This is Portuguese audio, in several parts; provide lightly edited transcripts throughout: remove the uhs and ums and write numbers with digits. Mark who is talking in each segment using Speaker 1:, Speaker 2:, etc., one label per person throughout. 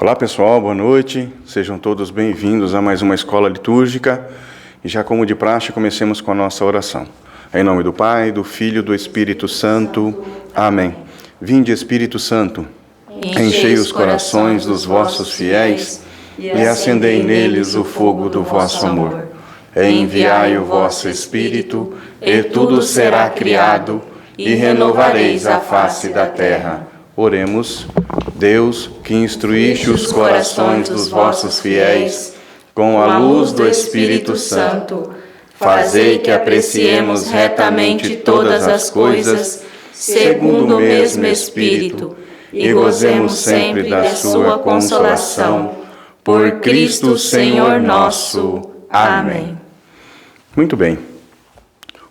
Speaker 1: Olá pessoal, boa noite, sejam todos bem-vindos a mais uma escola litúrgica e já como de praxe comecemos com a nossa oração. Em nome do Pai, do Filho e do Espírito Santo. Amém. Vinde Espírito Santo, enchei os corações dos vossos fiéis e acendei neles o fogo do vosso amor. Enviai o vosso Espírito e tudo será criado e renovareis a face da terra. Oremos. Deus, que instruíste os corações dos vossos fiéis com a luz do Espírito Santo, fazei que apreciemos retamente todas as coisas, segundo o mesmo Espírito, e gozemos sempre da sua consolação. Por Cristo Senhor nosso. Amém. Muito bem.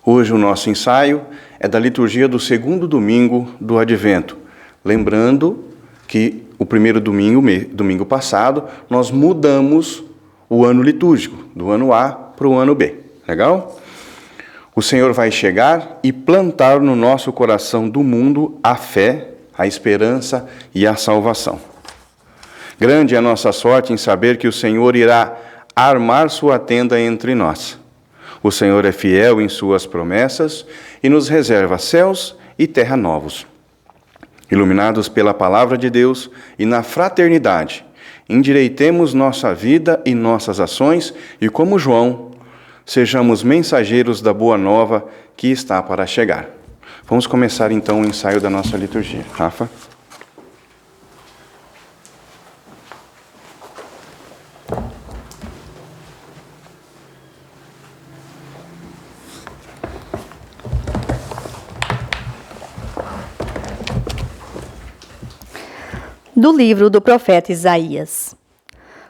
Speaker 1: Hoje o nosso ensaio é da liturgia do segundo domingo do Advento. Lembrando que o primeiro domingo passado, nós mudamos o ano litúrgico, do ano A para o ano B. Legal? O Senhor vai chegar e plantar no nosso coração do mundo a fé, a esperança e a salvação. Grande é a nossa sorte em saber que o Senhor irá armar sua tenda entre nós. O Senhor é fiel em suas promessas e nos reserva céus e terra novos. Iluminados pela palavra de Deus e na fraternidade, endireitemos nossa vida e nossas ações e, como João, sejamos mensageiros da boa nova que está para chegar. Vamos começar então o ensaio da nossa liturgia. Rafa?
Speaker 2: Do livro do profeta Isaías.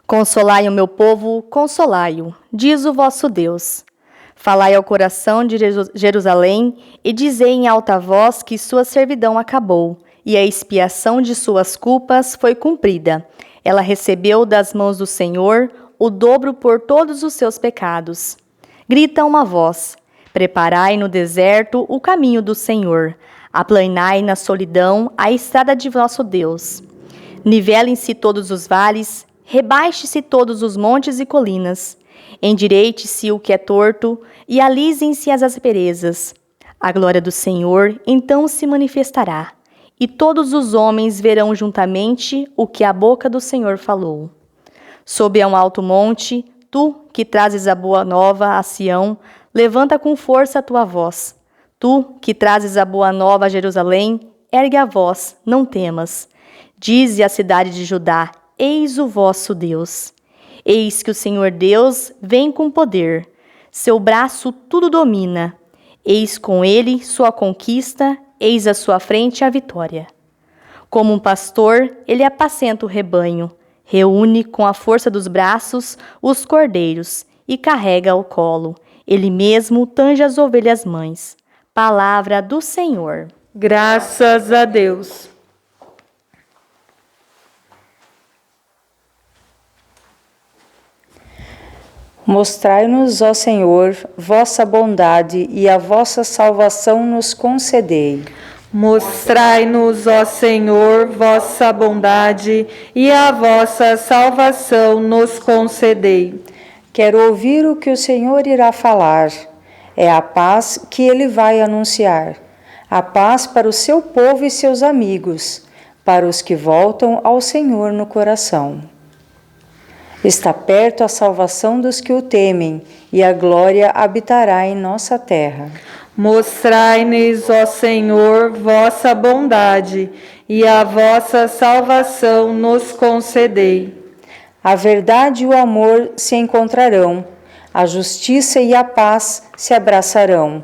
Speaker 2: Consolai o meu povo, consolai-o, diz o vosso Deus. Falai ao coração de Jerusalém e dizei em alta voz que sua servidão acabou e a expiação de suas culpas foi cumprida. Ela recebeu das mãos do Senhor o dobro por todos os seus pecados. Grita uma voz: preparai no deserto o caminho do Senhor, aplanai na solidão a estrada de vosso Deus. Nivelem-se todos os vales, rebaixe-se todos os montes e colinas. Endireite-se o que é torto e alisem-se as asperezas. A glória do Senhor então se manifestará, e todos os homens verão juntamente o que a boca do Senhor falou. Sob um alto monte, tu, que trazes a boa nova a Sião, levanta com força a tua voz. Tu, que trazes a boa nova a Jerusalém, ergue a voz, não temas. Dize à cidade de Judá: eis o vosso Deus. Eis que o Senhor Deus vem com poder. Seu braço tudo domina. Eis com ele sua conquista, eis à sua frente a vitória. Como um pastor, ele apacenta o rebanho, reúne com a força dos braços os cordeiros e carrega ao colo. Ele mesmo tange as ovelhas mães. Palavra do Senhor.
Speaker 3: Graças a Deus. Mostrai-nos, ó Senhor, vossa bondade e a vossa salvação nos concedei. Mostrai-nos, ó Senhor, vossa bondade e a vossa salvação nos concedei. Quero ouvir o que o Senhor irá falar. É a paz que ele vai anunciar. A paz para o seu povo e seus amigos, para os que voltam ao Senhor no coração. Está perto a salvação dos que o temem, e a glória habitará em nossa terra. Mostrai-nos, ó Senhor, vossa bondade, e a vossa salvação nos concedei. A verdade e o amor se encontrarão, a justiça e a paz se abraçarão.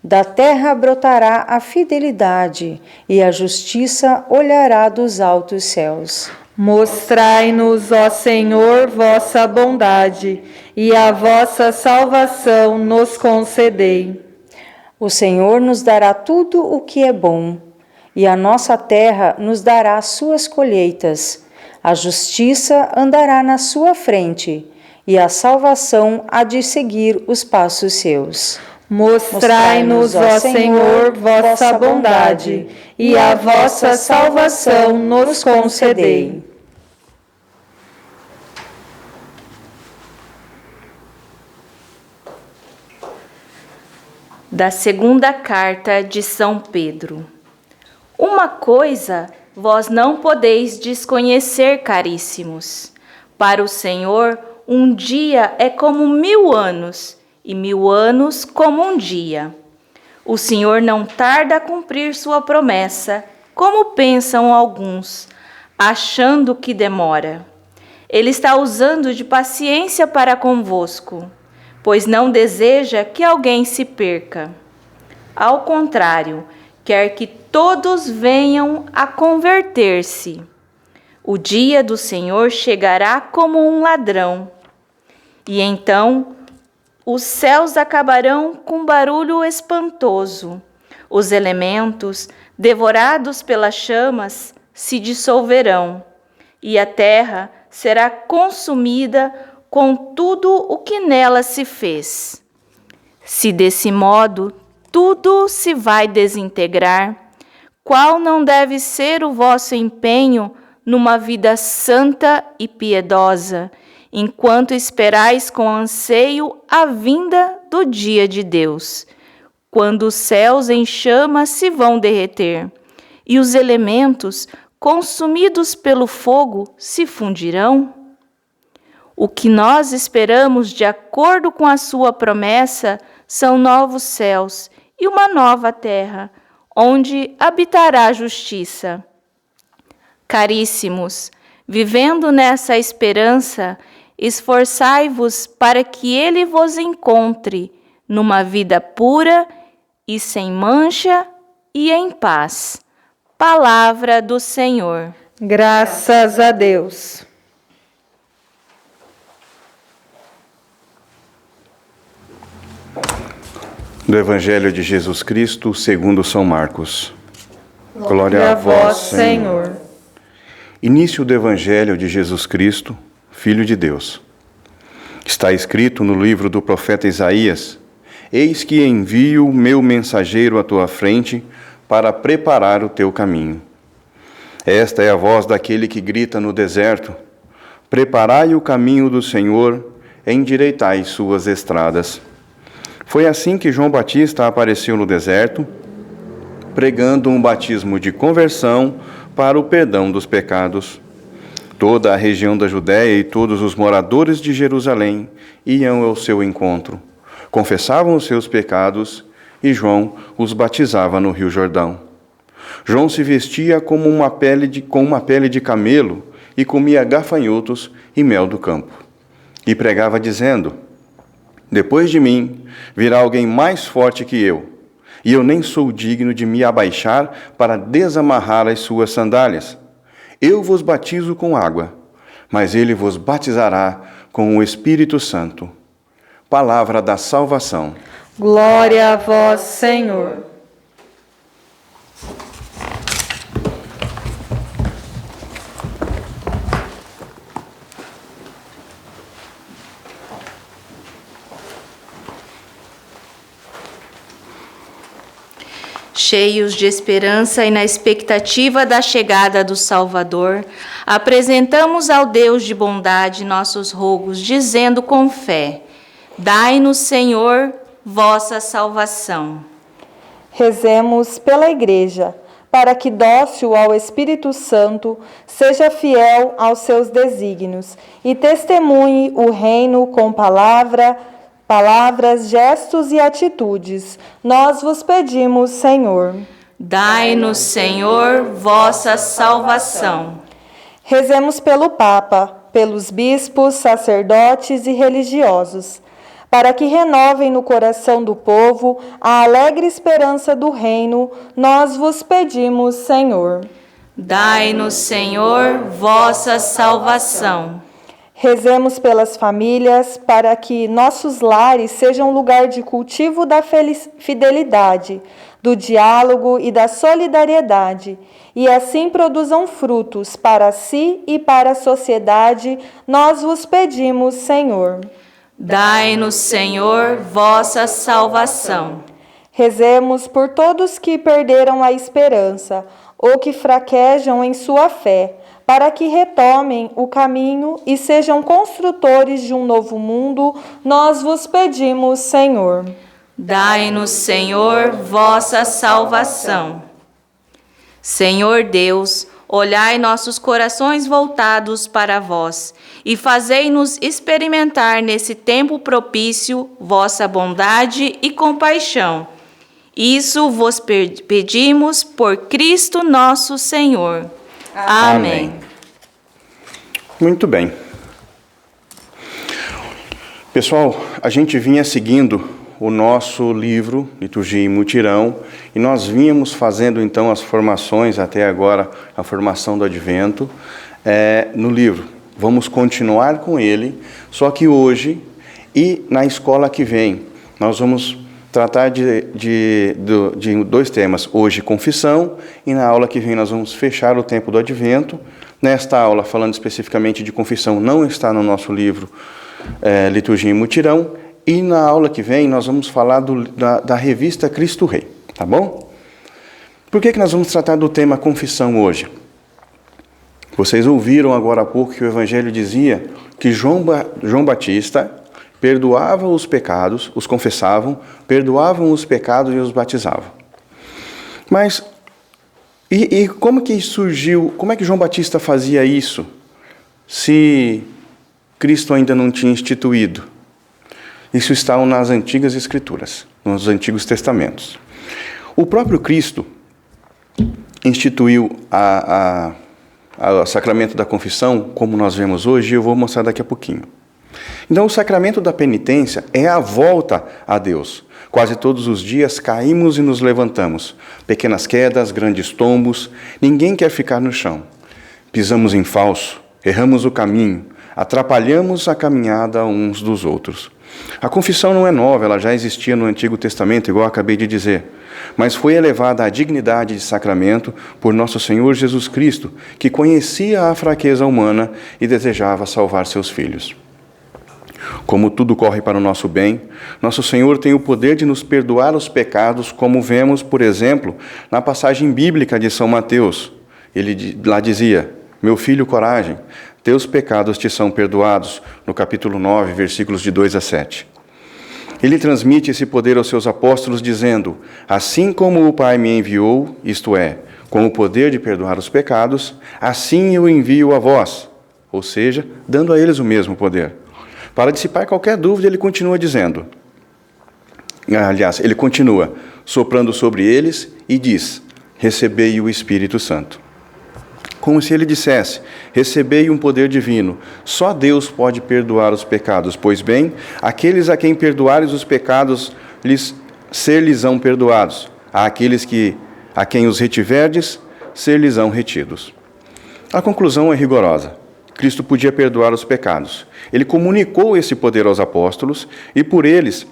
Speaker 3: Da terra brotará a fidelidade, e a justiça olhará dos altos céus. Mostrai-nos, ó Senhor, vossa bondade, e a vossa salvação nos concedei. O Senhor nos dará tudo o que é bom, e a nossa terra nos dará suas colheitas. A justiça andará na sua frente, e a salvação há de seguir os passos seus. Mostrai-nos, ó Senhor, vossa bondade, e a vossa salvação nos concedei.
Speaker 4: Da segunda carta de São Pedro. Uma coisa vós não podeis desconhecer, caríssimos. Para o Senhor, um dia é como 1000 anos, e 1000 anos como um dia. O Senhor não tarda a cumprir sua promessa, como pensam alguns, achando que demora. Ele está usando de paciência para convosco, pois não deseja que alguém se perca. Ao contrário, quer que todos venham a converter-se. O dia do Senhor chegará como um ladrão, e então os céus acabarão com barulho espantoso. Os elementos, devorados pelas chamas, se dissolverão, e a terra será consumida com tudo o que nela se fez. Se desse modo tudo se vai desintegrar, qual não deve ser o vosso empenho numa vida santa e piedosa, enquanto esperais com anseio a vinda do dia de Deus, quando os céus em chamas se vão derreter, e os elementos, consumidos pelo fogo, se fundirão? O que nós esperamos, de acordo com a sua promessa, são novos céus e uma nova terra, onde habitará a justiça. Caríssimos, vivendo nessa esperança, esforçai-vos para que ele vos encontre numa vida pura e sem mancha e em paz. Palavra do Senhor.
Speaker 3: Graças a Deus.
Speaker 1: Do Evangelho de Jesus Cristo, segundo São Marcos. Glória a vós, Senhor. Início do Evangelho de Jesus Cristo, Filho de Deus. Está escrito no livro do profeta Isaías: Eis que envio o meu mensageiro à tua frente para preparar o teu caminho. Esta é a voz daquele que grita no deserto: Preparai o caminho do Senhor, endireitai suas estradas. Foi assim que João Batista apareceu no deserto, pregando um batismo de conversão para o perdão dos pecados. Toda a região da Judéia e todos os moradores de Jerusalém iam ao seu encontro, confessavam os seus pecados e João os batizava no Rio Jordão. João se vestia com uma pele de camelo e comia gafanhotos e mel do campo. E pregava dizendo: Depois de mim virá alguém mais forte que eu, e eu nem sou digno de me abaixar para desamarrar as suas sandálias. Eu vos batizo com água, mas ele vos batizará com o Espírito Santo. Palavra da salvação.
Speaker 3: Glória a vós, Senhor.
Speaker 4: Cheios de esperança e na expectativa da chegada do Salvador, apresentamos ao Deus de bondade nossos rogos, dizendo com fé: Dai-nos, Senhor, vossa salvação.
Speaker 3: Rezemos pela Igreja, para que, dócil ao Espírito Santo, seja fiel aos seus desígnios e testemunhe o reino com palavras, gestos e atitudes. Nós vos pedimos, Senhor.
Speaker 4: Dai-nos, Senhor, vossa salvação.
Speaker 3: Rezemos pelo Papa, pelos bispos, sacerdotes e religiosos, para que renovem no coração do povo a alegre esperança do reino. Nós vos pedimos, Senhor.
Speaker 4: Dai-nos, Senhor, vossa salvação.
Speaker 3: Rezemos pelas famílias, para que nossos lares sejam lugar de cultivo da fidelidade, do diálogo e da solidariedade, e assim produzam frutos para si e para a sociedade. Nós vos pedimos, Senhor.
Speaker 4: Dai-nos, Senhor, vossa salvação.
Speaker 3: Rezemos por todos que perderam a esperança ou que fraquejam em sua fé, para que retomem o caminho e sejam construtores de um novo mundo. Nós vos pedimos, Senhor.
Speaker 4: Dai-nos, Senhor, vossa salvação. Senhor Deus, olhai nossos corações voltados para vós e fazei-nos experimentar nesse tempo propício vossa bondade e compaixão. Isso vos pedimos por Cristo nosso Senhor. Amém.
Speaker 1: Muito bem. Pessoal, a gente vinha seguindo o nosso livro, Liturgia e Mutirão, e nós vínhamos fazendo então as formações, até agora a formação do Advento, no livro. Vamos continuar com ele, só que hoje e na escola que vem, nós vamos tratar de dois temas. Hoje, confissão, e na aula que vem nós vamos fechar o tempo do Advento. Nesta aula, falando especificamente de confissão, não está no nosso livro Liturgia e Mutirão. E na aula que vem nós vamos falar da revista Cristo Rei, tá bom? Por que nós vamos tratar do tema confissão hoje? Vocês ouviram agora há pouco que o Evangelho dizia que João Batista perdoava os pecados, os confessavam, perdoavam os pecados e os batizavam. Mas, e como que surgiu, como é que João Batista fazia isso, se Cristo ainda não tinha instituído? Isso está nas antigas escrituras, nos antigos testamentos. O próprio Cristo instituiu o sacramento da confissão, como nós vemos hoje, e eu vou mostrar daqui a pouquinho. Então, o sacramento da penitência é a volta a Deus. Quase todos os dias caímos e nos levantamos. Pequenas quedas, grandes tombos, ninguém quer ficar no chão. Pisamos em falso, erramos o caminho, atrapalhamos a caminhada uns dos outros. A confissão não é nova, ela já existia no Antigo Testamento, igual eu acabei de dizer, mas foi elevada à dignidade de sacramento por nosso Senhor Jesus Cristo, que conhecia a fraqueza humana e desejava salvar seus filhos. Como tudo corre para o nosso bem, nosso Senhor tem o poder de nos perdoar os pecados, como vemos, por exemplo, na passagem bíblica de São Mateus. Ele lá dizia: meu filho, coragem, teus pecados te são perdoados, no capítulo 9, versículos de 2 a 7. Ele transmite esse poder aos seus apóstolos, dizendo: assim como o Pai me enviou, isto é, com o poder de perdoar os pecados, assim eu envio a vós, ou seja, dando a eles o mesmo poder. Para dissipar qualquer dúvida, ele continua dizendo, ele continua soprando sobre eles e diz: recebei o Espírito Santo. Como se ele dissesse: recebei um poder divino. Só Deus pode perdoar os pecados. Pois bem, aqueles a quem perdoares os pecados, ser-lhes-ão perdoados. Aqueles a quem os retiverdes, ser-lhes-ão retidos. A conclusão é rigorosa. Cristo podia perdoar os pecados. Ele comunicou esse poder aos apóstolos e por eles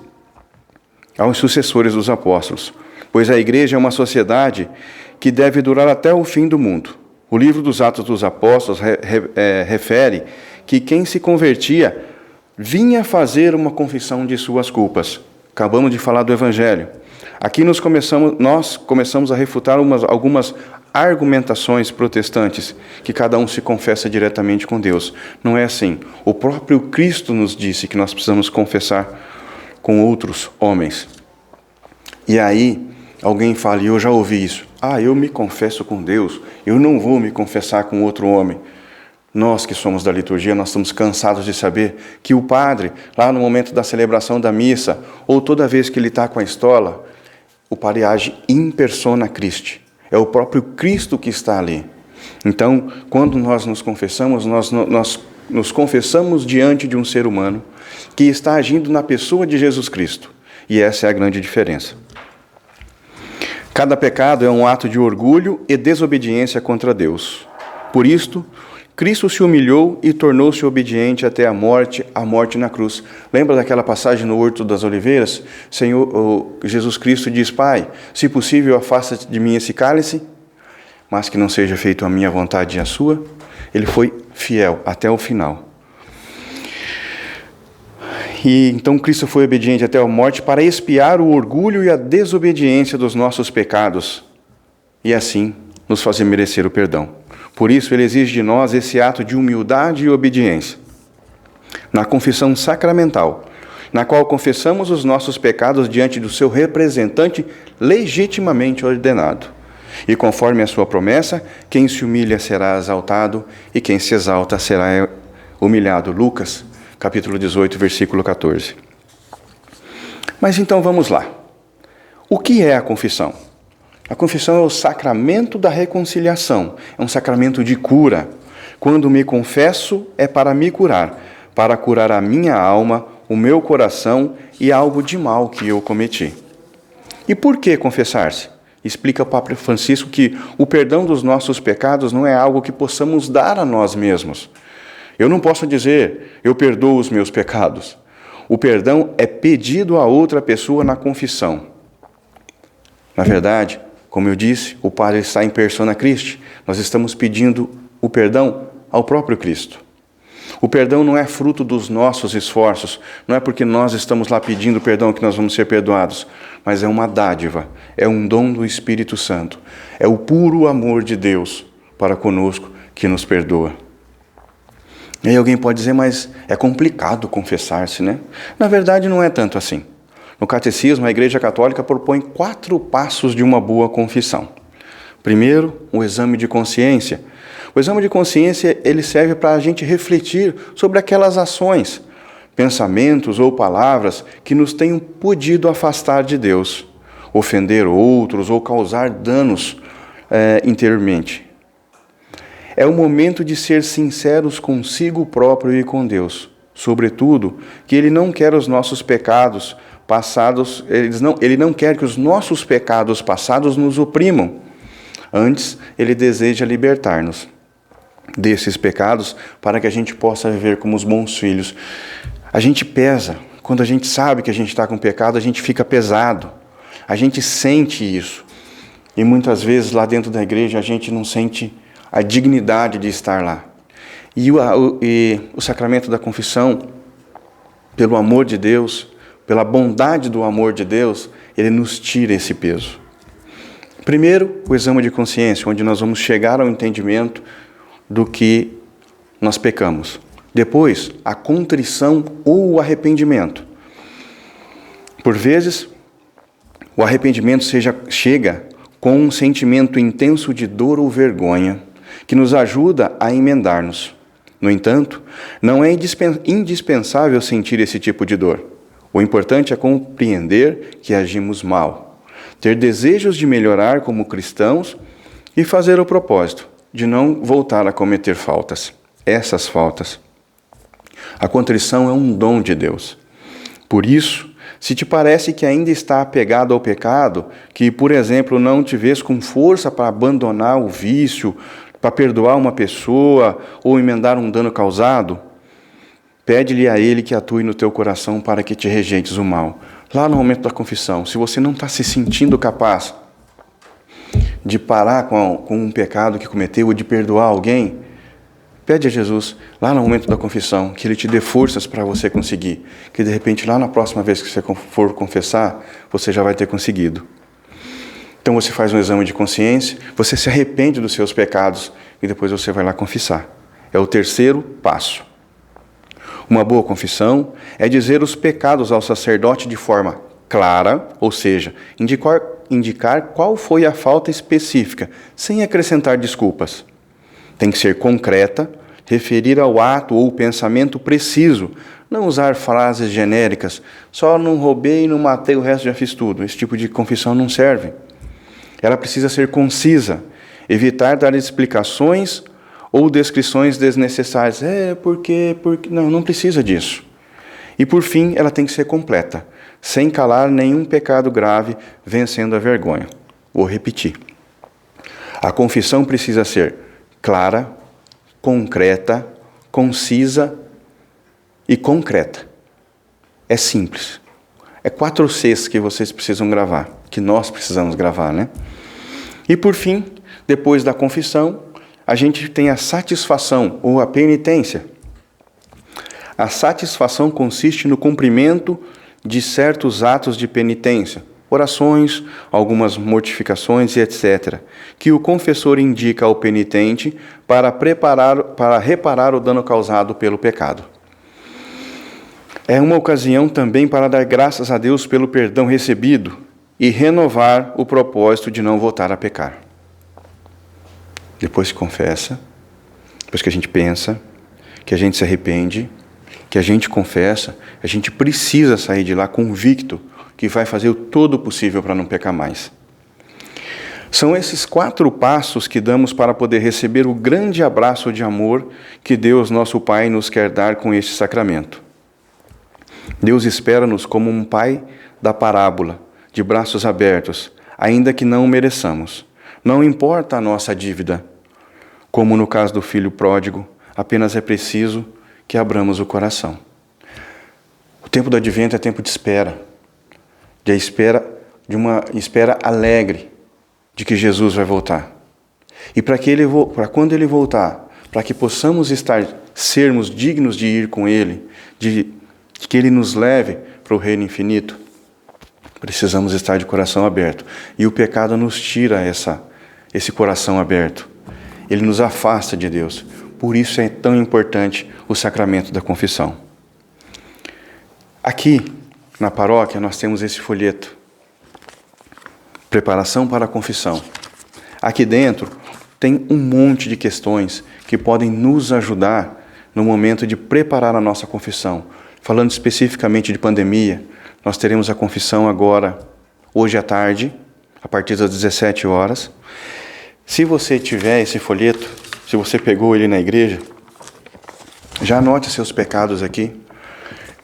Speaker 1: aos sucessores dos apóstolos. Pois a igreja é uma sociedade que deve durar até o fim do mundo. O livro dos Atos dos Apóstolos refere que quem se convertia vinha fazer uma confissão de suas culpas. Acabamos de falar do Evangelho. Aqui nós começamos a refutar algumas argumentações protestantes, que cada um se confessa diretamente com Deus. Não é assim. O próprio Cristo nos disse que nós precisamos confessar com outros homens. E aí, alguém fala, e eu já ouvi isso: eu me confesso com Deus, eu não vou me confessar com outro homem. Nós que somos da liturgia, nós estamos cansados de saber que o padre, lá no momento da celebração da missa, ou toda vez que ele está com a estola, o padre age in persona Christi. É o próprio Cristo que está ali. Então, quando nós nos confessamos, nós nos confessamos diante de um ser humano que está agindo na pessoa de Jesus Cristo. E essa é a grande diferença. Cada pecado é um ato de orgulho e desobediência contra Deus. Por isto, Cristo se humilhou e tornou-se obediente até a morte na cruz. Lembra daquela passagem no Horto das Oliveiras? Jesus Cristo diz: Pai, se possível, afasta de mim esse cálice, mas que não seja feito a minha vontade e a sua. Ele foi fiel até o final. E então Cristo foi obediente até a morte para expiar o orgulho e a desobediência dos nossos pecados e assim nos fazer merecer o perdão. Por isso, ele exige de nós esse ato de humildade e obediência. Na confissão sacramental, na qual confessamos os nossos pecados diante do seu representante legitimamente ordenado. E conforme a sua promessa, quem se humilha será exaltado e quem se exalta será humilhado. Lucas, capítulo 18, versículo 14. Mas então vamos lá. O que é a confissão? A confissão é o sacramento da reconciliação, é um sacramento de cura. Quando me confesso, é para me curar, para curar a minha alma, o meu coração e algo de mal que eu cometi. E por que confessar-se? Explica o Papa Francisco que o perdão dos nossos pecados não é algo que possamos dar a nós mesmos. Eu não posso dizer, eu perdoo os meus pecados. O perdão é pedido a outra pessoa na confissão. Na verdade, como eu disse, o Padre está em persona Christi. Nós estamos pedindo o perdão ao próprio Cristo. O perdão não é fruto dos nossos esforços, não é porque nós estamos lá pedindo perdão que nós vamos ser perdoados, mas é uma dádiva, é um dom do Espírito Santo, é o puro amor de Deus para conosco que nos perdoa. E aí alguém pode dizer, mas é complicado confessar-se, né? Na verdade, não é tanto assim. No Catecismo, a Igreja Católica propõe 4 passos de uma boa confissão. Primeiro, o exame de consciência. O exame de consciência ele serve para a gente refletir sobre aquelas ações, pensamentos ou palavras que nos tenham podido afastar de Deus, ofender outros ou causar danos interiormente. É o momento de ser sinceros consigo próprio e com Deus. Sobretudo, que Ele não quer os nossos pecados passados, Ele não quer que os nossos pecados passados nos oprimam. Antes, Ele deseja libertar-nos desses pecados para que a gente possa viver como os bons filhos. A gente pesa. Quando a gente sabe que a gente está com pecado, a gente fica pesado. A gente sente isso. E muitas vezes lá dentro da igreja a gente não sente a dignidade de estar lá. E o sacramento da confissão, pelo amor de Deus, pela bondade do amor de Deus, ele nos tira esse peso. Primeiro, o exame de consciência, onde nós vamos chegar ao entendimento do que nós pecamos. Depois, a contrição ou o arrependimento. Por vezes, o arrependimento chega com um sentimento intenso de dor ou vergonha, que nos ajuda a emendar-nos. No entanto, não é indispensável sentir esse tipo de dor. O importante é compreender que agimos mal, ter desejos de melhorar como cristãos e fazer o propósito de não voltar a cometer essas faltas. A contrição é um dom de Deus. Por isso, se te parece que ainda está apegado ao pecado, que, por exemplo, não te vês com força para abandonar o vício, para perdoar uma pessoa ou emendar um dano causado, pede-lhe a Ele que atue no teu coração para que te rejeites o mal. Lá no momento da confissão, se você não está se sentindo capaz de parar com um pecado que cometeu ou de perdoar alguém, pede a Jesus, lá no momento da confissão, que Ele te dê forças para você conseguir, que de repente lá na próxima vez que você for confessar, você já vai ter conseguido. Então você faz um exame de consciência, você se arrepende dos seus pecados e depois você vai lá confessar. É o terceiro passo. Uma boa confissão é dizer os pecados ao sacerdote de forma clara, ou seja, indicar qual foi a falta específica, sem acrescentar desculpas. Tem que ser concreta, referir ao ato ou pensamento preciso, não usar frases genéricas, só não roubei, não matei, o resto já fiz tudo. Esse tipo de confissão não serve. Ela precisa ser concisa, evitar dar explicações ou descrições desnecessárias. Porque... Não precisa disso. E por fim, ela tem que ser completa, sem calar nenhum pecado grave, vencendo a vergonha. Vou repetir. A confissão precisa ser clara, concreta, concisa e concreta. É simples. É 4 Cs que vocês precisam gravar, que nós precisamos gravar, né? E por fim, depois da confissão, a gente tem a satisfação ou a penitência. A satisfação consiste no cumprimento de certos atos de penitência, orações, algumas mortificações e etc., que o confessor indica ao penitente para reparar o dano causado pelo pecado. É uma ocasião também para dar graças a Deus pelo perdão recebido e renovar o propósito de não voltar a pecar. Depois que confessa, depois que a gente pensa, que a gente se arrepende, que a gente confessa, a gente precisa sair de lá convicto que vai fazer todo o possível para não pecar mais. São esses 4 passos que damos para poder receber o grande abraço de amor que Deus, nosso Pai, nos quer dar com este sacramento. Deus espera-nos como um pai da parábola, de braços abertos, ainda que não o mereçamos. Não importa a nossa dívida, como no caso do filho pródigo, apenas é preciso que abramos o coração. O tempo do advento é tempo de espera, de uma espera alegre, de que Jesus vai voltar. E para quando Ele voltar, para que possamos sermos dignos de ir com Ele, de que Ele nos leve para o reino infinito, precisamos estar de coração aberto. E o pecado nos tira esse coração aberto. Ele nos afasta de Deus. Por isso é tão importante o sacramento da confissão. Aqui, na paróquia, nós temos esse folheto. Preparação para a confissão. Aqui dentro tem um monte de questões que podem nos ajudar no momento de preparar a nossa confissão. Falando especificamente de pandemia, nós teremos a confissão agora, hoje à tarde, a partir das 17 horas. Se você tiver esse folheto, se você pegou ele na igreja, já anote seus pecados aqui,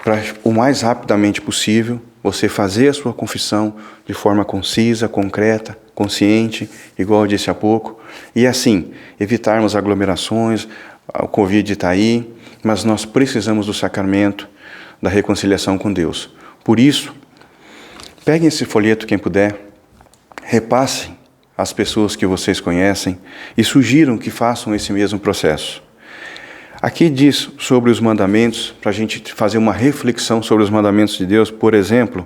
Speaker 1: para o mais rapidamente possível você fazer a sua confissão de forma concisa, concreta, consciente, igual eu disse há pouco, e assim, evitarmos aglomerações. O Covid está aí, mas nós precisamos do sacramento da reconciliação com Deus. Por isso, peguem esse folheto, quem puder, repassem às pessoas que vocês conhecem e sugiram que façam esse mesmo processo. Aqui diz sobre os mandamentos, para a gente fazer uma reflexão sobre os mandamentos de Deus. Por exemplo,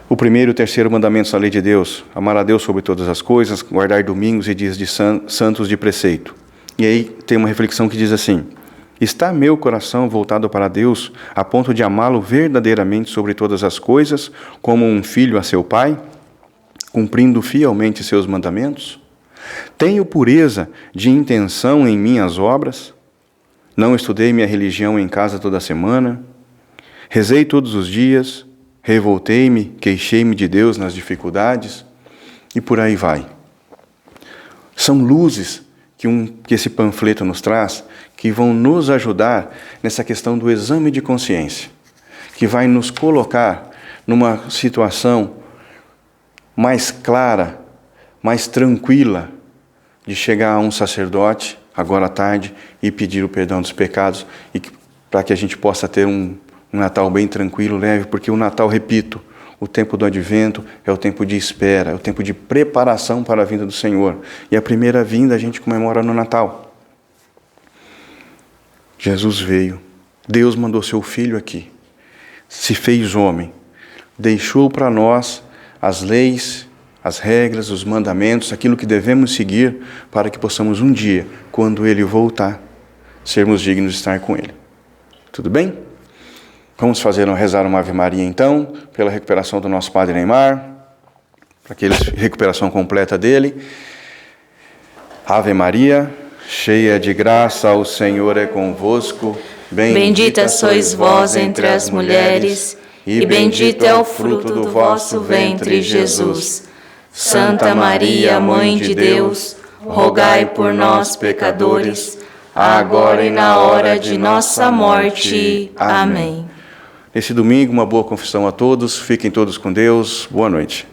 Speaker 1: o 1º e o 3º mandamentos da lei de Deus: amar a Deus sobre todas as coisas, guardar domingos e dias de santos de preceito. E aí tem uma reflexão que diz assim: está meu coração voltado para Deus a ponto de amá-lo verdadeiramente sobre todas as coisas, como um filho a seu pai, cumprindo fielmente seus mandamentos? Tenho pureza de intenção em minhas obras? Não estudei minha religião em casa toda semana? Rezei todos os dias? Revoltei-me, queixei-me de Deus nas dificuldades? E por aí vai. São luzes que esse panfleto nos traz, que vão nos ajudar nessa questão do exame de consciência, que vai nos colocar numa situação mais clara, mais tranquila, de chegar a um sacerdote, agora à tarde, e pedir o perdão dos pecados, e para que a gente possa ter um Natal bem tranquilo, leve, porque o Natal, repito, o tempo do advento é o tempo de espera, é o tempo de preparação para a vinda do Senhor. E a primeira vinda a gente comemora no Natal. Jesus veio, Deus mandou seu Filho aqui, se fez homem, deixou para nós as leis, as regras, os mandamentos, aquilo que devemos seguir para que possamos um dia, quando Ele voltar, sermos dignos de estar com Ele. Tudo bem? Vamos rezar uma Ave Maria então, pela recuperação do nosso Padre Neymar, para que ele recuperação completa dele. Ave Maria, cheia de graça, o Senhor é convosco.
Speaker 4: Bendita sois vós entre as mulheres, e bendito é o fruto do vosso ventre, Jesus. Santa Maria, Mãe de Deus, rogai por nós, pecadores, agora e na hora de nossa morte. Amém.
Speaker 1: Nesse domingo, uma boa confissão a todos. Fiquem todos com Deus. Boa noite.